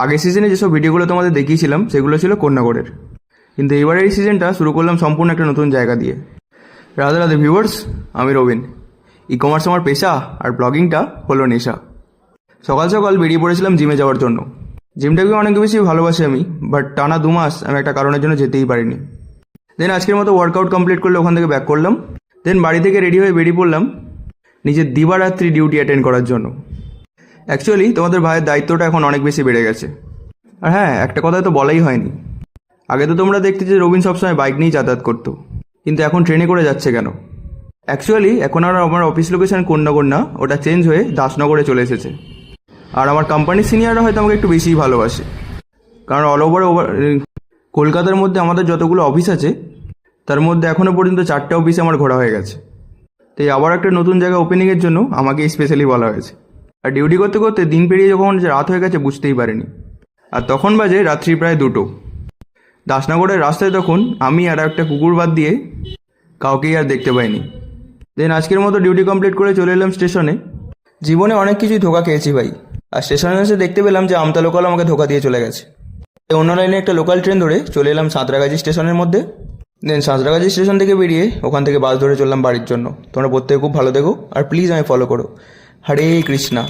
আগের সিজনে যেসব ভিডিওগুলো তোমাদের দেখিয়েছিলাম সেগুলো ছিল কোন্নাগড়ের, কিন্তু এবারের এই সিজনটা শুরু করলাম সম্পূর্ণ একটা নতুন জায়গা দিয়ে। রাধে রাধে ভিউয়ার্স, আমি রবিন। ই কমার্স আমার পেশা আর ব্লগিংটা হলো নেশা। সকাল সকাল বেরিয়ে পড়েছিলাম জিমে যাওয়ার জন্য। জিমটাকে অনেক বেশি ভালোবাসি আমি, বাট টানা 2 মাস আমি একটা কারণের জন্য যেতেই পারিনি। দেন আজকের মতো ওয়ার্কআউট কমপ্লিট করলে ওখান থেকে ব্যাক করলাম। দেন বাড়ি থেকে রেডি হয়ে বেরিয়ে পড়লাম নিজের দিবারাত্রি ডিউটি অ্যাটেন্ড করার জন্য। অ্যাকচুয়ালি তোমাদের ভাইয়ের দায়িত্বটা এখন অনেক বেশি বেড়ে গেছে। আর হ্যাঁ, একটা কথা তো বলাই হয়নি, আগে তো তোমরা দেখতে যে রবিন সবসময় বাইক নিয়েই যাতায়াত করতো, কিন্তু এখন ট্রেনে করে যাচ্ছে কেন? অ্যাকচুয়ালি এখন আর আমার অফিস লোকেশন কোন্নগর না, ওটা চেঞ্জ হয়ে দাসনগরে চলে এসেছে। আর আমার কোম্পানির সিনিয়ররা হয়তো আমাকে একটু বেশিই ভালোবাসে, কারণ অল ওভার কলকাতার মধ্যে আমাদের যতগুলো অফিস আছে তার মধ্যে এখনও পর্যন্ত 4টে অফিসে আমার ঘোরা হয়ে গেছে। তাই আবার একটা নতুন জায়গা ওপেনিংয়ের জন্য আমাকে স্পেশালি বলা হয়েছে। আর ডিউটি করতে করতে দিন পেরিয়ে যখন রাত হয়ে গেছে বুঝতেই পারিনি। আর তখন বাজে রাত্রি প্রায় 2টো। দাসনগরের রাস্তায় তখন আমি আর একটা কুকুর বাদ দিয়ে কাউকেই আর দেখতে পাইনি। দেন আজকের মতো ডিউটি কমপ্লিট করে চলে এলাম স্টেশনে। জীবনে অনেক কিছুই ধোকা খেয়েছি ভাই, আর স্টেশনে এসে দেখতে পেলাম যে আমতা লোকাল আমাকে ধোকা দিয়ে চলে গেছে। অন্য লাইনে একটা লোকাল ট্রেন ধরে চলে এলাম সাঁতরাগাছি স্টেশনের মধ্যে। দেন সাঁতরাগাছি স্টেশন থেকে বেরিয়ে ওখান থেকে বাস ধরে চললাম বাড়ির জন্য। তোমরা প্রত্যেকে খুব ভালো দেখো আর প্লিজ আমি ফলো করো। হরে কৃষ্ণা।